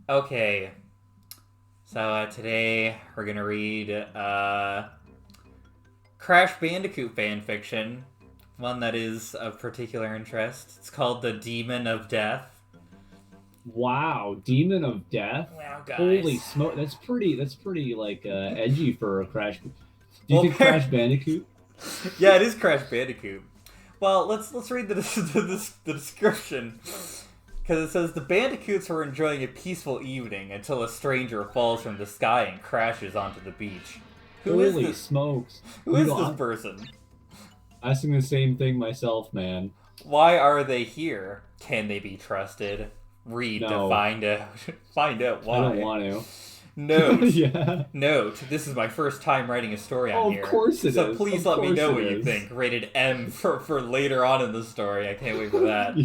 Okay, so today we're gonna read Crash Bandicoot fanfiction, one that is of particular interest. It's called The Demon of Death. Wow, Demon of Death. Wow, Holy guys. smoke, that's pretty like edgy for a Crash. Do you Well, think Crash Bandicoot? yeah, it is Crash Bandicoot. Well, let's read the description because it says the Bandicoots were enjoying a peaceful evening until a stranger falls from the sky and crashes onto the beach. Who is Holy this? smokes, Who dude! is this person? Asking the same thing myself, man. Why are they here? Can they be trusted? Read to No, find out. Find out I don't why. want to. Note. Yeah. Note. This is my first time writing a story on Oh, of here, course it so is. please Of let me course know it what you is. think. Rated M for later on in the story. I can't wait for that.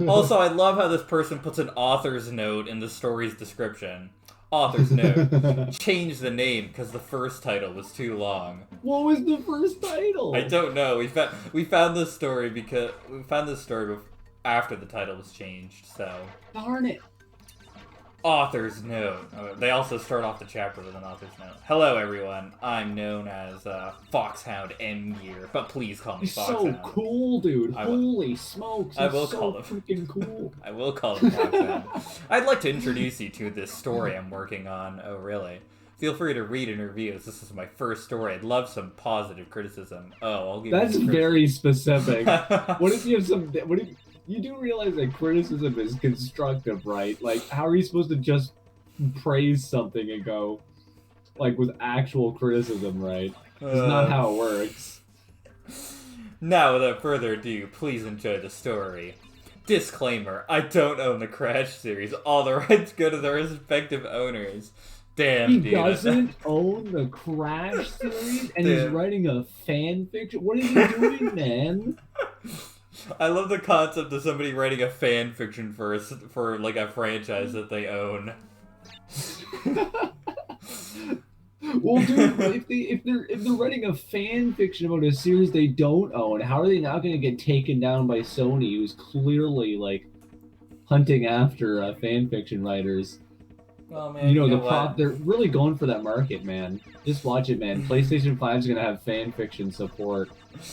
Also, I love how this person puts an author's note in the story's description. Author's note. Change the name because the first title was too long. What was the first I title? don't know. We found this story because we found this story after the title was changed. So Darn it! author's note. They also start off the chapter with an author's note. Hello, everyone. I'm known as Foxhound M Gear, but please call me He's so Foxhound. cool, dude. I will. Holy smokes, I he's will so call him. freaking cool. I will call him Foxhound. I'd like to introduce you to this story I'm working on. Oh, really? Feel free to read and review as this is my first story. I'd love some positive criticism. Oh, I'll give you That's some very specific. criticism. What if you have some? What if you do realize that criticism is constructive, right? Like, how are you supposed to just praise something and go like with actual criticism, right? It's not Uh, how it works. Now, without further ado, please enjoy the story. Disclaimer, I don't own the Crash series. All the rights go to their respective owners. He Damn, dude. doesn't own the Crash series, and he's Damn. writing a fan fiction. What is he doing, man? I love the concept of somebody writing a fan fiction for like a franchise that they own. Well, dude, if they're writing a fan fiction about a series they don't own, how are they not going to get taken down by Sony, who's clearly like hunting after fan fiction writers? Oh You man, you know know the what? prop. They're really going for that market, man. Just watch it, man. PlayStation 5 is going to have fan fiction support,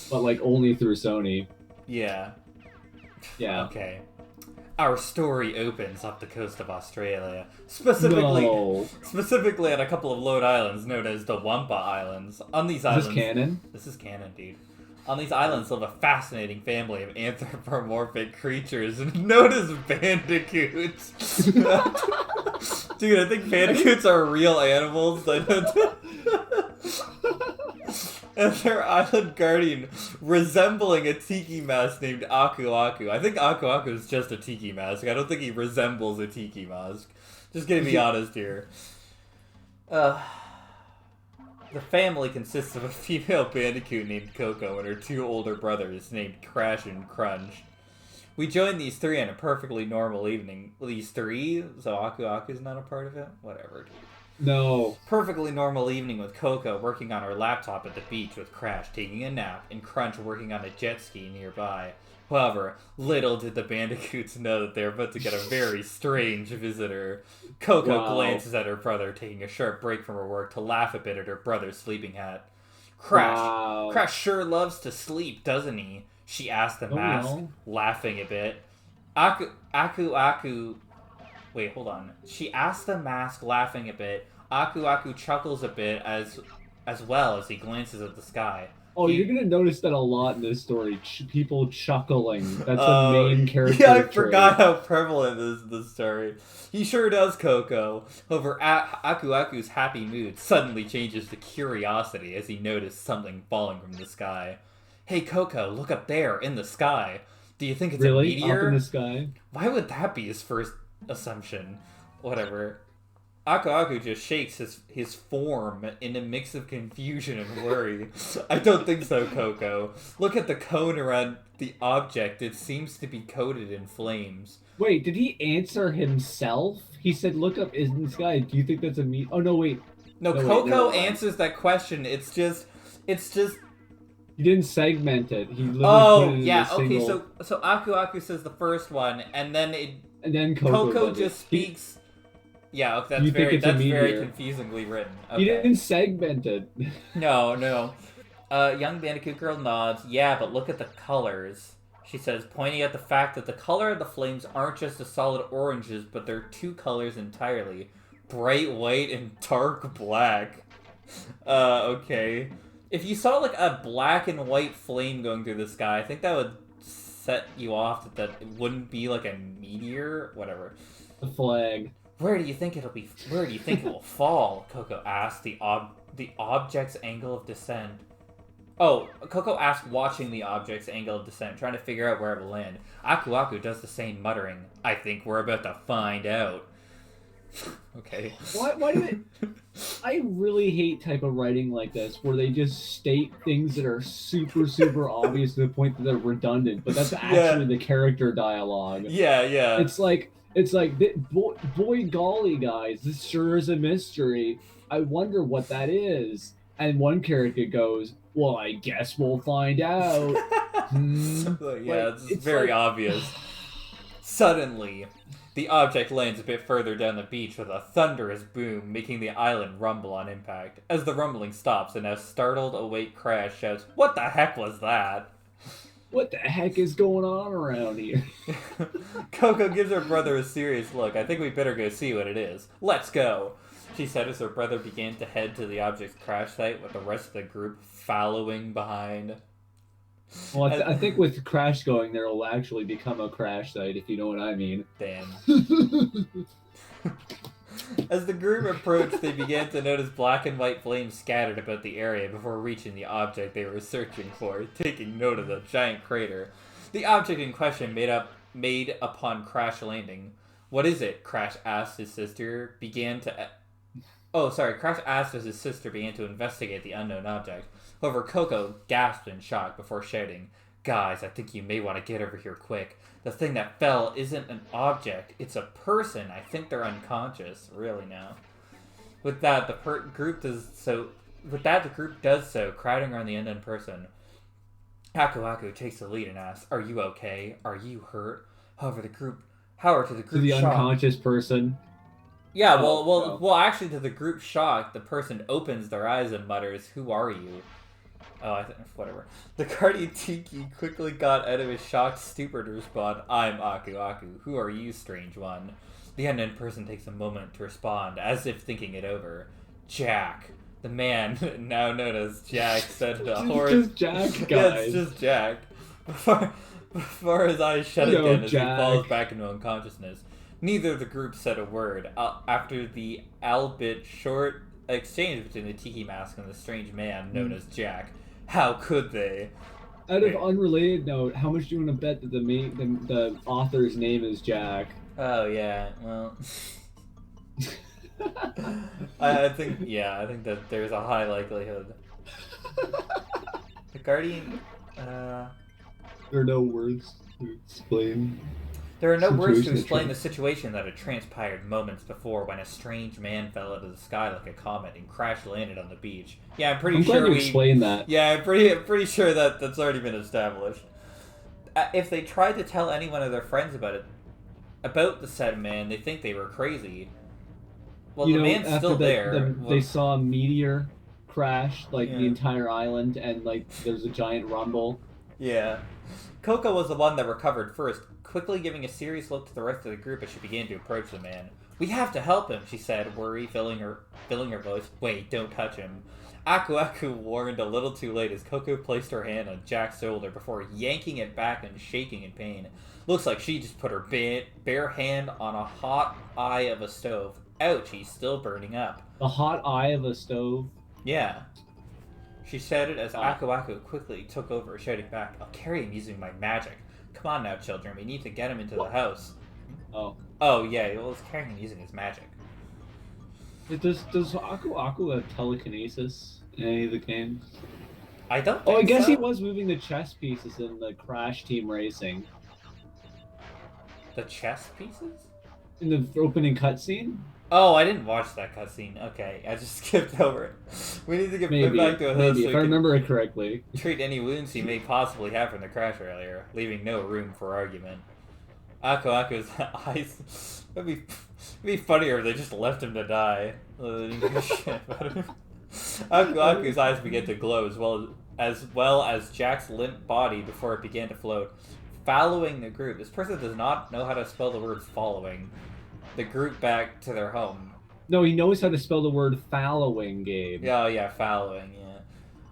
but like only through Sony. Yeah. Yeah. Okay. Our story opens off the coast of Australia, specifically No. specifically on a couple of Lone Islands known as the Wampa Islands. On these Is this islands, canon? this is canon, dude. On these islands live a fascinating family of anthropomorphic creatures known as bandicoots. Dude, I think bandicoots are real animals. I don't. And their island guardian resembling a tiki mask named Aku Aku. I think Aku Aku is just a tiki mask. I don't think he resembles a tiki mask. Just gonna be honest here. Uh, the family consists of a female bandicoot named Coco and her two older brothers named Crash and Crunch. We joined these three on a perfectly normal evening. These three? So Aku Aku's not a part of it? Whatever, dude. No. Perfectly normal evening with Coco working on her laptop at the beach with Crash taking a nap and Crunch working on a jet ski nearby. However, little did the Bandicoots know that they were about to get a very strange visitor. Coco Wow. glances at her brother taking a sharp break from her work to laugh a bit at her brother's sleeping hat. Crash! Wow. Crash sure loves to sleep, doesn't he? She asked the Don't we mask, all? laughing a bit. Aku. Wait, hold on. She asked the mask, laughing a bit. Aku Aku chuckles a bit as well as he glances at the sky. Oh, you're He gonna notice that a lot in this story. People chuckling. That's a Oh, main yeah, I character forgot trait. how prevalent this story. He sure does, Coco. However, Aku Aku's happy mood suddenly changes to curiosity as he noticed something falling from the sky. Hey, Coco, look up there in the sky. Do you think it's a Really? Up in the meteor? sky? Why would that be his first assumption? Whatever. Aku Aku just shakes his form in a mix of confusion and worry. I don't think so, Coco. Look at the cone around the object. It seems to be coated in flames. Wait, did he answer himself? He said, "Look up in the sky. Do you think that's a meat?" Oh no, wait. No, No, wait. Never Coco mind. answers that question. It's just. He didn't segment it. He literally put Oh it in yeah, a okay. single, So Aku Aku says the first one, and then and then Coco Coco does it. just speaks. Yeah, You think it's a very meteor. confusingly written. You Okay. didn't segment it. No, no. Young Bandicoot girl nods. Yeah, but look at the colors. She says, pointing at the fact that the color of the flames aren't just the solid oranges, but they're two colors entirely. Bright white and dark black. Okay. If you saw, like, a black and white flame going through the sky, I think that would set you off that it wouldn't be, like, a meteor? Whatever. The flag. Where do you think it will fall? Coco asked. The object's angle of descent. Oh, Coco asked, watching the object's angle of descent, trying to figure out where it will land. Aku Aku does the same, muttering, I think we're about to find out. Okay. Why do it? I really hate type of writing like this, where they just state things that are super, super obvious to the point that they're redundant, but that's actually the character dialogue. Yeah, yeah. It's like, boy golly, guys, this sure is a mystery. I wonder what that is. And one character goes, well, I guess we'll find out. Yeah, it's very obvious. Suddenly, the object lands a bit further down the beach with a thunderous boom, making the island rumble on impact. As the rumbling stops, a now startled, awake Crash shouts, what the heck was that? What the heck is going on around here? Coco gives her brother a serious look. I think we better go see what it is. Let's go, she said as her brother began to head to the object's crash site with the rest of the group following behind. Well, I think with Crash going there, will actually become a crash site, if you know what I mean. Damn. As the group approached, they began to notice black and white flames scattered about the area before reaching the object they were searching for, taking note of the giant crater. The object in question made upon Crash landing. What is it? Crash asked his sister. Crash asked as his sister began to investigate the unknown object. However, Coco gasped in shock before shouting, guys, I think you may want to get over here quick. The thing that fell isn't an object, it's a person. I think they're unconscious. Really now. With that, the group does so, crowding around the unknown person. Aku Aku takes the lead and asks, are you okay? Are you hurt? However, to the group unconscious person. Yeah, actually, to the group shocked, the person opens their eyes and mutters, who are you? Oh, whatever. The guardian Tiki quickly got out of his shocked stupor to respond, I'm Aku Aku. Who are you, strange one? The unknown person takes a moment to respond, as if thinking it over. Jack. The man, now known as Jack, said to the horse. Just Jack, guys. Yeah, it's just Jack. Before his eyes shut again as he falls back into unconsciousness. Neither of the group said a word. After the albeit short exchange between the tiki mask and the strange man known as Jack. How could they? Out of unrelated note, how much do you want to bet that the author's name is Jack? Oh yeah, well, I think that there's a high likelihood. The Guardian. There are no words to explain. There are no words to explain the situation that had transpired moments before when a strange man fell out of the sky like a comet and crash landed on the beach. Yeah, I'm pretty sure we explained that. Yeah, I'm pretty sure that's already been established. If they tried to tell any one of their friends about the said man, they think they were crazy. Well, the man's still there. They saw a meteor crash the entire island, and there's a giant rumble. Yeah. Coco was the one that recovered first, quickly giving a serious look to the rest of the group as she began to approach the man. We have to help him, she said, worry filling her voice. Wait, don't touch him. Aku Aku warned a little too late as Coco placed her hand on Jack's shoulder before yanking it back and shaking in pain. Looks like she just put her bare hand on a hot eye of a stove. Ouch, he's still burning up. The hot eye of a stove? Yeah. She shouted as Aku Aku quickly took over, shouting back, I'll carry him using my magic. Come on now, children, we need to get him into the house. Oh, yeah, well, he's carrying him using his magic. Does Aku Aku have telekinesis in any of the games? I don't think I guess so. He was moving the chess pieces in the Crash Team Racing. The chess pieces? In the opening cutscene? Oh, I didn't watch that cutscene. Okay, I just skipped over it. We need to get put back to a host if I remember it correctly. Treat any wounds he may possibly have from the crash earlier, leaving no room for argument. Aku Aku's eyes. It'd be funnier if they just left him to die. Shit about him. Aku Aku's eyes began to glow as Jack's limp body before it began to float. Following the group. This person does not know how to spell the word following. The group back to their home. No, he knows how to spell the word following, Gabe. Oh, yeah, following, yeah.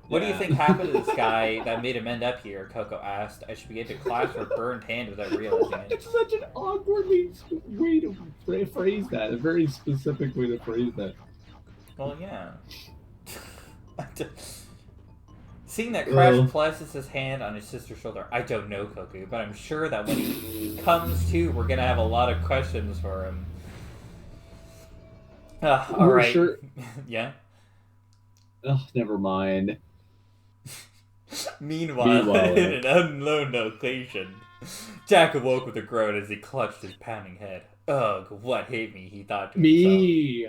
What do you think happened to this guy that made him end up here? Coco asked as she began to clasp her burned hand without realizing it. It's such an awkwardly way to phrase that. A very specific way to phrase that. Well, yeah. Seeing that Crash places his hand on his sister's shoulder, I don't know, Coco, but I'm sure that when he comes to, we're gonna have a lot of questions for him. Alright. Sure. Yeah? Oh, never mind. Meanwhile, in an unknown location, Jack awoke with a groan as he clutched his pounding head. Ugh, what hit me, he thought to himself. Me!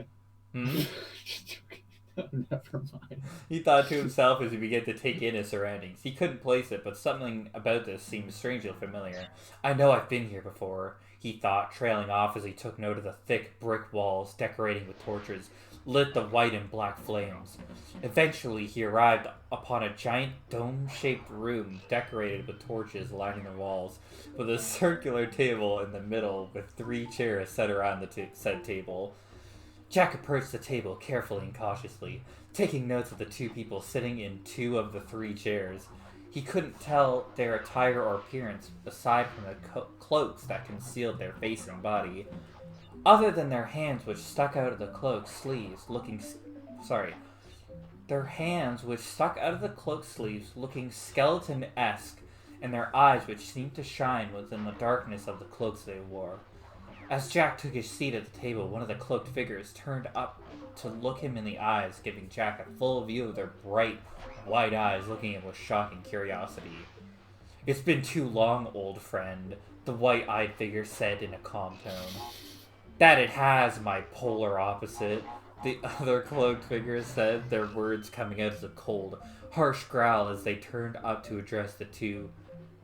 Never mind. He thought to himself as he began to take in his surroundings. He couldn't place it, but something about this seemed strangely familiar. I know I've been here before, he thought, trailing off as he took note of the thick brick walls decorating with torches, lit the white and black flames. Eventually, he arrived upon a giant dome-shaped room decorated with torches lining the walls, with a circular table in the middle with 3 chairs set around the said table. Jack approached the table carefully and cautiously, taking notes of the 2 people sitting in 2 of the 3 chairs. He couldn't tell their attire or appearance, aside from the cloaks that concealed their face and body. Other than their hands which stuck out of the cloak sleeves, looking skeleton-esque, and their eyes which seemed to shine within the darkness of the cloaks they wore. As Jack took his seat at the table, one of the cloaked figures turned up to look him in the eyes, giving Jack a full view of their bright, wide eyes looking at him with shocking curiosity. It's been too long, old friend, the white-eyed figure said in a calm tone. That it has, my polar opposite, the other cloaked figure said, their words coming out as a cold, harsh growl as they turned up to address the 2,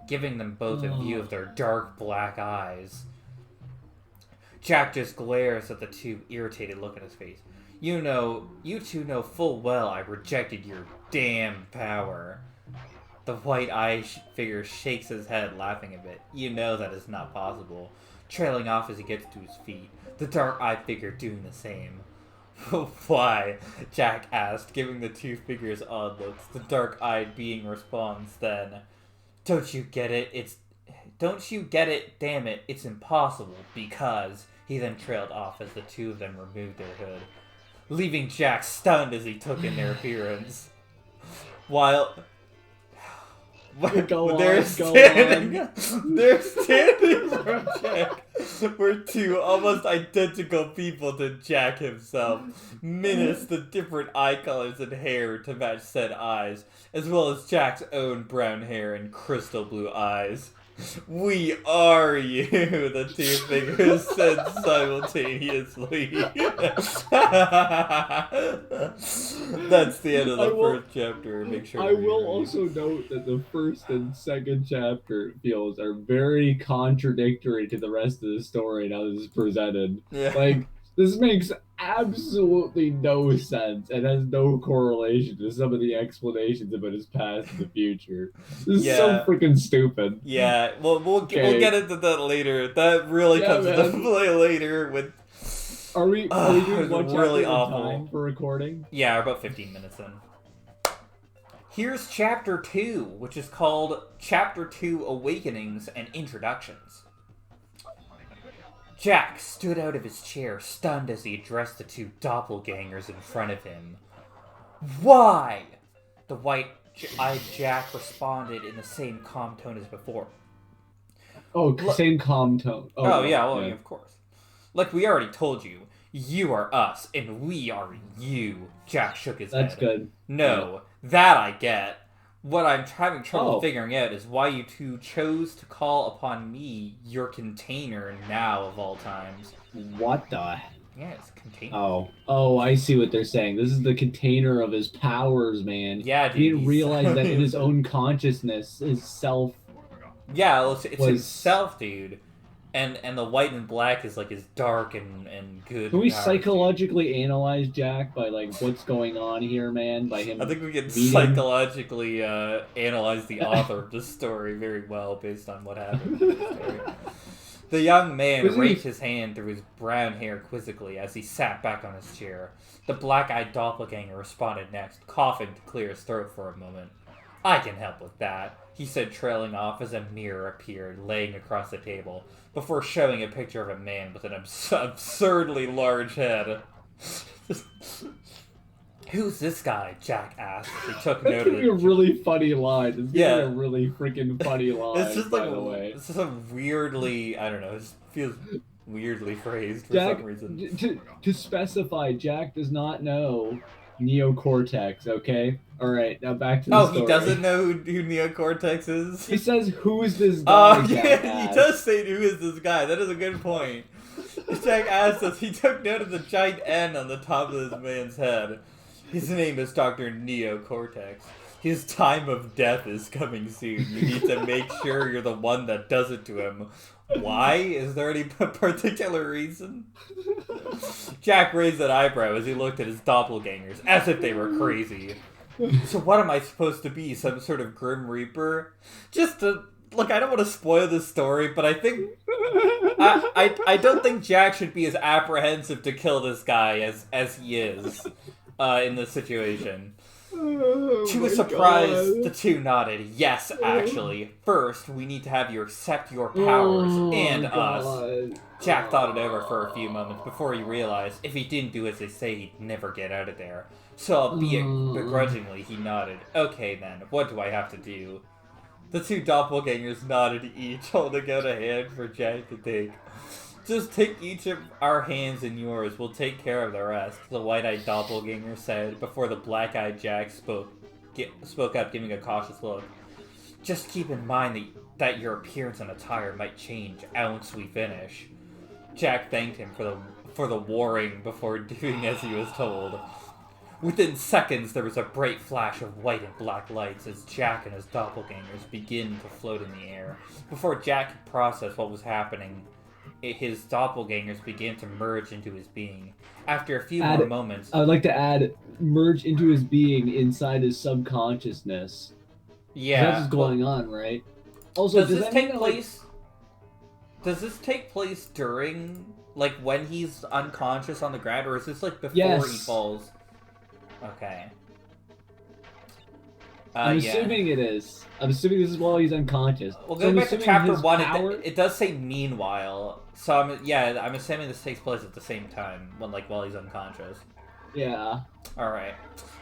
giving them both a view of their dark black eyes. Jack just glares at the 2, irritated look on his face. You two know full well I rejected your damn power. The white-eyed figure shakes his head, laughing a bit. You know that is not possible. Trailing off as he gets to his feet, the dark-eyed figure doing the same. Why? Jack asked, giving the 2 figures odd looks. The dark-eyed being responds then, Don't you get it? Damn it, it's impossible, because... He then trailed off as the 2 of them removed their hood, leaving Jack stunned as he took in their appearance. While... They're standing from Jack were 2 almost identical people to Jack himself, minus the different eye colors and hair to match said eyes, as well as Jack's own brown hair and crystal blue eyes. We are you, the 2 figures said simultaneously. That's the end of the first chapter. Make sure. I will also note that the first and second chapter feels are very contradictory to the rest of the story now this is presented. Yeah. Like, this makes absolutely no sense and has no correlation to some of the explanations about his past and the future. This is so freaking stupid. Yeah, well, we'll get into that later. That really comes into play later with... Are we doing one chapter at a time for recording? Yeah, we're about 15 minutes in. Here's Chapter 2, which is called Chapter 2 Awakenings and Introductions. Jack stood out of his chair, stunned as he addressed the 2 doppelgangers in front of him. Why? The white-eyed Jack responded in the same calm tone as before. Same calm tone. Yeah, of course. Like we already told you, you are us, and we are you. Jack shook his head. That's good. No, that I get. What I'm having trouble figuring out is why you 2 chose to call upon me, your container, now of all times. What the? Yeah, it's container. Oh, I see what they're saying. This is the container of his powers, man. Yeah, dude. He didn't realize that in his own consciousness, his self... Yeah, it's himself, dude. And the white and black is like his dark and good. Can we powers. psychologically analyze Jack by like what's going on here, man? By him, I think we can meeting... psychologically analyze the author of this story very well based on what happened in this story. The young man raked his hand through his brown hair quizzically as he sat back on his chair. The black-eyed doppelganger responded next, coughing to clear his throat for a moment. I can help with that, he said, trailing off as a mirror appeared, laying across the table, before showing a picture of a man with an absurdly large head. Who's this guy? Jack asked. He took note of it. That's gonna be a really funny line. It's gonna be a really freaking funny line. It's just like by the way. It's just a weirdly, I don't know. It just feels weirdly phrased for some reason. To specify, Jack does not know neocortex. Okay. All right. Now back to the story. He doesn't know who neocortex is. He says, "Who's this guy?" Yeah, he does say, "Who is this guy?" That is a good point. Jack asked us. He took note of the giant N on the top of this man's head. His name is Dr. Neocortex. His time of death is coming soon. You need to make sure you're the one that does it to him. Why? Is there any particular reason? Jack raised an eyebrow as he looked at his doppelgangers, as if they were crazy. So what am I supposed to be? Some sort of Grim Reaper? Just to... Look, I don't want to spoil this story, but I think... I don't think Jack should be as apprehensive to kill this guy as he is. In this situation. To his surprise, the two nodded. Yes, actually. First, we need to have you accept your powers and us. Jack thought it over for a few moments before he realized if he didn't do as they say, he'd never get out of there. So, albeit begrudgingly, he nodded. Okay then, what do I have to do? The two doppelgangers nodded each, holding out a hand for Jack to take. Just take each of our hands in yours. We'll take care of the rest, the white-eyed doppelganger said, before the black-eyed Jack spoke up, giving a cautious look. Just keep in mind that your appearance and attire might change once we finish. Jack thanked him for the warning before doing as he was told. Within seconds, there was a bright flash of white and black lights as Jack and his doppelgangers began to float in the air. Before Jack could process what was happening, his doppelgangers began to merge into his being. After a few more moments... I would like to add, merge into his being inside his subconsciousness. Yeah. That's what's going on, right? Also, does this take place... Does this take place during, like, when he's unconscious on the ground, or is this, like, before he falls? Okay. I'm assuming it is. I'm assuming this is while he's unconscious. Well, going back to chapter 1, it does say meanwhile. So, I'm assuming this takes place at the same time, while he's unconscious. Yeah. Alright.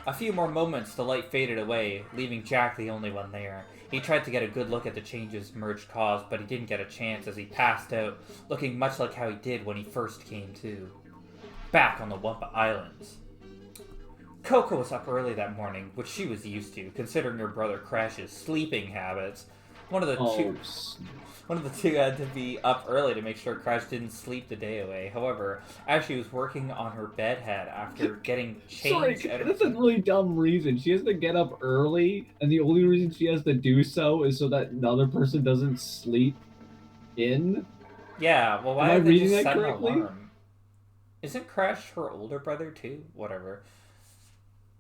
A few more moments, the light faded away, leaving Jack the only one there. He tried to get a good look at the changes Merge caused, but he didn't get a chance as he passed out, looking much like how he did when he first came to. Back on the Wumpa Islands. Coco was up early that morning, which she was used to, considering her brother Crash's sleeping habits. One of the two had to be up early to make sure Crash didn't sleep the day away. However, as she was working on her bedhead after getting changed... That's a really dumb reason. She has to get up early, and the only reason she has to do so is so that another person doesn't sleep in? Yeah, well, why did they just set an alarm? Isn't Crash her older brother, too? Whatever.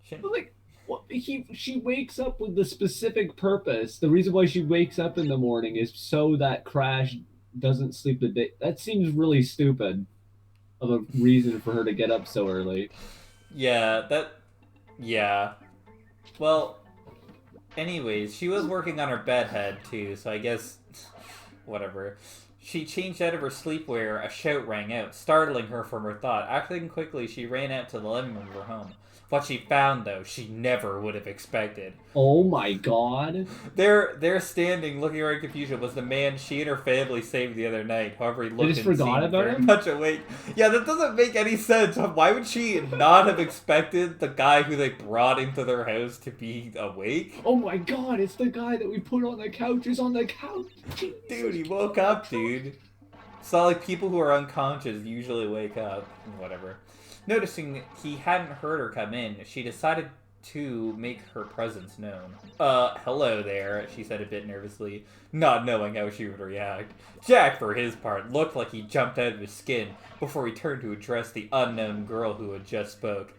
She wakes up with the specific purpose. The reason why she wakes up in the morning is so that Crash doesn't sleep the day. That seems really stupid of a reason for her to get up so early. Yeah, Well, anyways, she was working on her bedhead too, so I guess whatever. She changed out of her sleepwear, a shout rang out, startling her from her thought. Acting quickly, she ran out to the living room of her home. What she found, though, she never would have expected. Oh my god. There standing, looking around in confusion, was the man she and her family saved the other night. However, he looked and seemed very much awake. Yeah, that doesn't make any sense. Why would she not have expected the guy who they brought into their house to be awake? Oh my god, it's the guy that we put on the couch is on the couch. Dude, he woke up, dude. It's not like people who are unconscious usually wake up. Whatever. Noticing he hadn't heard her come in, she decided to make her presence known. Hello there, she said a bit nervously, not knowing how she would react. Jack, for his part, looked like he jumped out of his skin before he turned to address the unknown girl who had just spoke.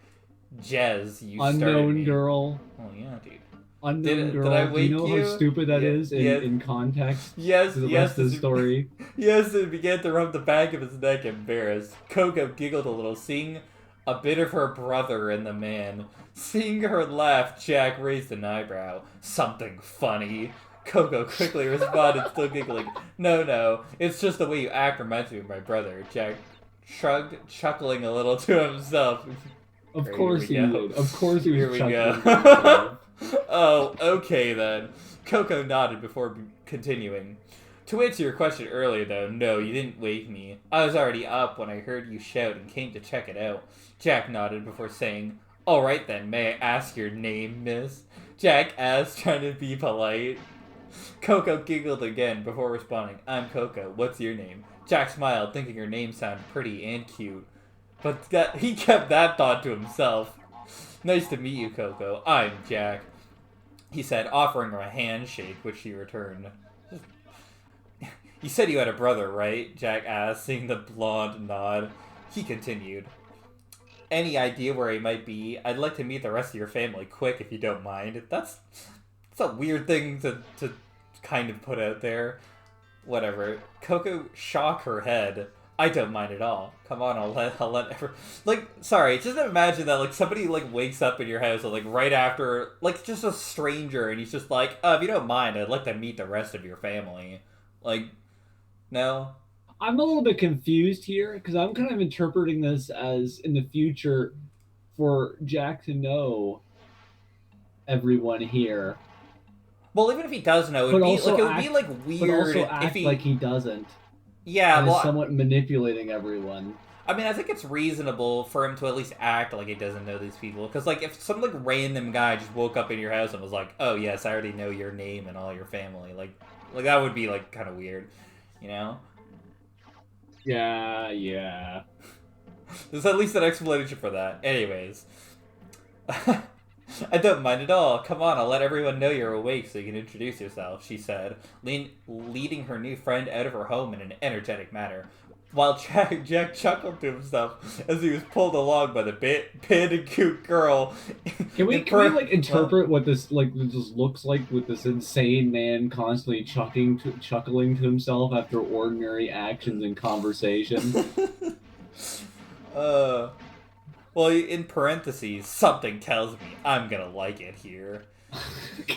Jez, you started me. Unknown girl. Oh, yeah, dude. Unknown girl. Did I Do wake you know how stupid that is in context? Yes, to the yes. rest of the story. Yes, and began to rub the back of his neck, embarrassed. Coco giggled a little, seeing a bit of her brother in the man. Seeing her laugh, Jack raised an eyebrow. Something funny. Coco quickly responded, still giggling. No, it's just the way you act reminds me of my brother. Jack shrugged, chuckling a little to himself. Of course he did. Of course he was chuckling. Here we go. Oh, okay then. Coco nodded before continuing. To answer your question earlier, though, no, you didn't wake me. I was already up when I heard you shout and came to check it out. Jack nodded before saying, Alright then, may I ask your name, miss? Jack asked, trying to be polite. Coco giggled again before responding, I'm Coco, what's your name? Jack smiled, thinking her name sounded pretty and cute. But he kept that thought to himself. Nice to meet you, Coco. I'm Jack, he said, offering her a handshake, which she returned. You said you had a brother, right? Jack asked, seeing the blonde nod. He continued. Any idea where he might be? I'd like to meet the rest of your family quick, if you don't mind. That's a weird thing to kind of put out there. Whatever. Coco shook her head. I don't mind at all. Come on, I'll let sorry, just imagine that, somebody, wakes up in your house, right after, just a stranger, and he's just like, if you don't mind, I'd like to meet the rest of your family. No? I'm a little bit confused here, because I'm kind of interpreting this as, in the future, for Jack to know everyone here. Well, even if he does know, it would be weird but also act if he... like he doesn't. Yeah, and is somewhat manipulating everyone. I mean, I think it's reasonable for him to at least act like he doesn't know these people. Because, if some, random guy just woke up in your house and was like, oh, yes, I already know your name and all your family. That would be, kind of weird. You know? Yeah. There's at least an explanation for that. Anyways. I don't mind at all. Come on, I'll let everyone know you're awake so you can introduce yourself, she said, leading her new friend out of her home in an energetic manner. While Jack chuckled to himself as he was pulled along by the Bandicoot girl. Can we interpret what this looks like with this insane man constantly chuckling to himself after ordinary actions and conversation? Well, in parentheses, something tells me I'm gonna like it here.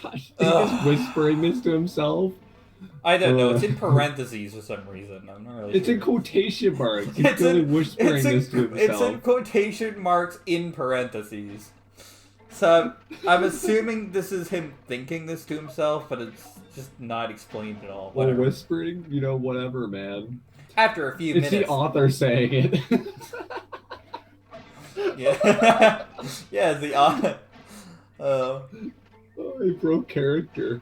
Gosh, he's whispering this to himself. I don't know. It's in parentheses for some reason. I'm not really It's sure. in quotation marks. He's really whispering this to himself. It's in quotation marks in parentheses. So I'm assuming this is him thinking this to himself, but it's just not explained at all. Whatever. Well, whispering, whatever, man. After a few minutes... It's the author saying it. Yeah. Yeah, it's the author. Oh, he broke character.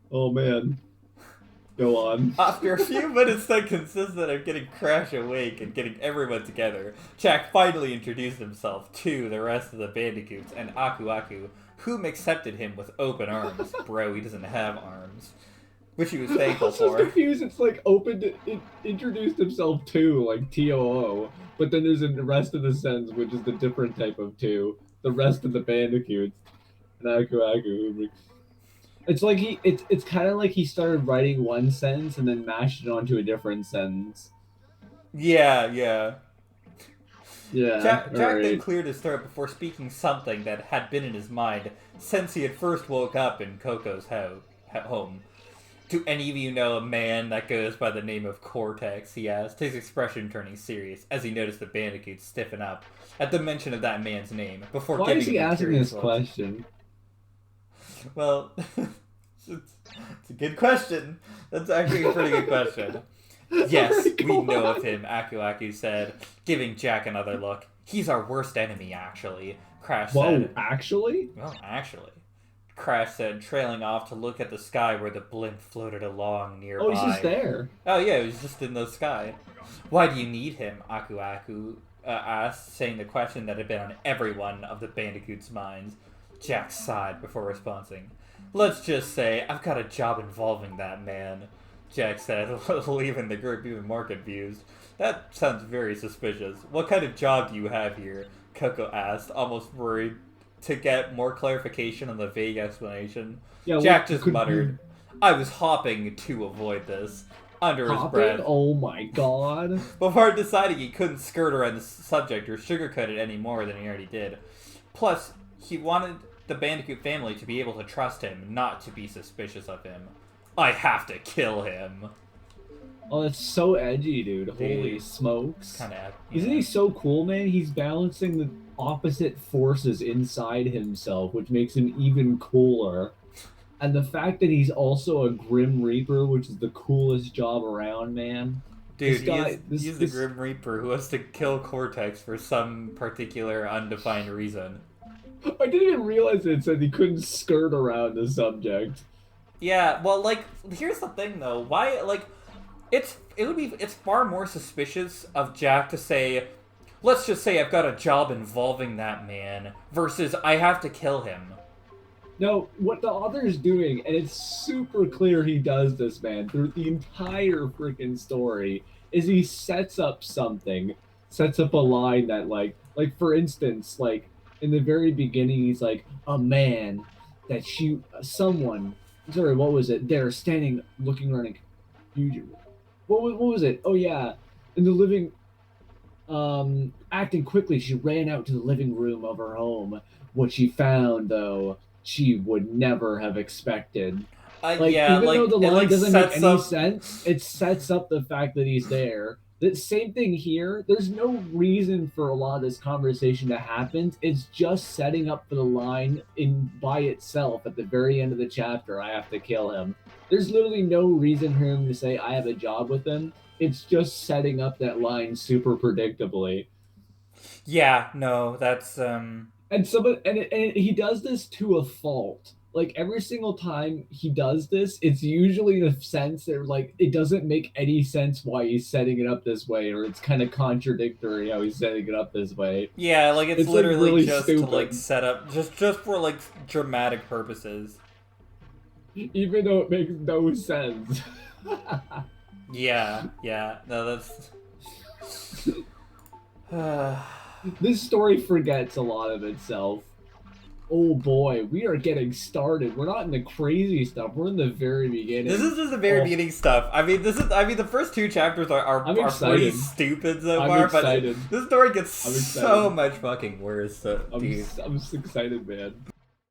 Oh, man. Go on. After a few minutes that consisted of getting Crash awake and getting everyone together, Jack finally introduced himself to the rest of the Bandicoots and Aku Aku, whom accepted him with open arms. Bro, he doesn't have arms. Which he was thankful for. I'm so confused. It's introduced himself to, TOO, but then there's the rest of the sentence, which is the different type of two. The rest of the Bandicoots. And Aku Aku. It's kind of like he started writing one sentence and then mashed it onto a different sentence. Yeah. Jack then cleared his throat before speaking something that had been in his mind since he had first woke up in Coco's home. Do any of you know a man that goes by the name of Cortex? He asked, his expression turning serious as he noticed the Bandicoots stiffen up at the mention of that man's name. Why is he asking this question? Well, it's a good question. That's actually a pretty good question. Yes, we know of him, Aku Aku said, giving Jack another look. He's our worst enemy, actually, Crash said. Whoa, actually? Well, actually. Crash said, trailing off to look at the sky where the blimp floated along nearby. Oh, he's just there. Oh, yeah, he was just in the sky. Why do you need him? Aku Aku asked, saying the question that had been on every one of the Bandicoots' minds. Jack sighed before responding. Let's just say I've got a job involving that man, Jack said, leaving the group even more confused. That sounds very suspicious. What kind of job do you have here? Coco asked, almost worried to get more clarification on the vague explanation. Yeah, Jack just muttered, I was hopping to avoid this, under his breath. Oh my god. Before deciding he couldn't skirt around the subject or sugarcoat it any more than he already did. Plus, he wanted the Bandicoot family to be able to trust him, not to be suspicious of him. I have to kill him. Oh, that's so edgy, dude. Holy smokes. Isn't he so cool, man? He's balancing the opposite forces inside himself, which makes him even cooler. And the fact that he's also a Grim Reaper, which is the coolest job around, man. Dude, he's the Grim Reaper who has to kill Cortex for some particular undefined reason. I didn't even realize it said he couldn't skirt around the subject. Yeah, well, like, here's the thing, though. Why, like, it's far more suspicious of Jack to say, let's just say I've got a job involving that man, versus I have to kill him. No, what the author's doing, and it's super clear he does this, man, through the entire freaking story, is he sets up something, sets up a line that, like, for instance, like, in the very beginning, he's like, a man that someone, sorry, what was it? They're standing, looking around in confusion. What was it? Oh, yeah, in the living, acting quickly, she ran out to the living room of her home. What she found, though, she would never have expected. Even though the line doesn't make any sense, it sets up the fact that he's there. The same thing here. There's no reason for a lot of this conversation to happen. It's just setting up for the line by itself at the very end of the chapter. I have to kill him. There's literally no reason for him to say I have a job with him. It's just setting up that line super predictably. Yeah, no, that's And he does this to a fault. Like, every single time he does this, it's usually in a sense that, like, it doesn't make any sense why he's setting it up this way, or it's kind of contradictory how he's setting it up this way. Yeah, like, it's literally like, really just stupid. To, like, set up, just for, like, dramatic purposes. Even though it makes no sense. Yeah, no, that's... This story forgets a lot of itself. Oh boy, we are getting started. We're not in the crazy stuff. We're in the very beginning. This is just the very beginning stuff. I mean, the first two chapters are pretty stupid so far, but this story gets so much fucking worse. I'm excited, man.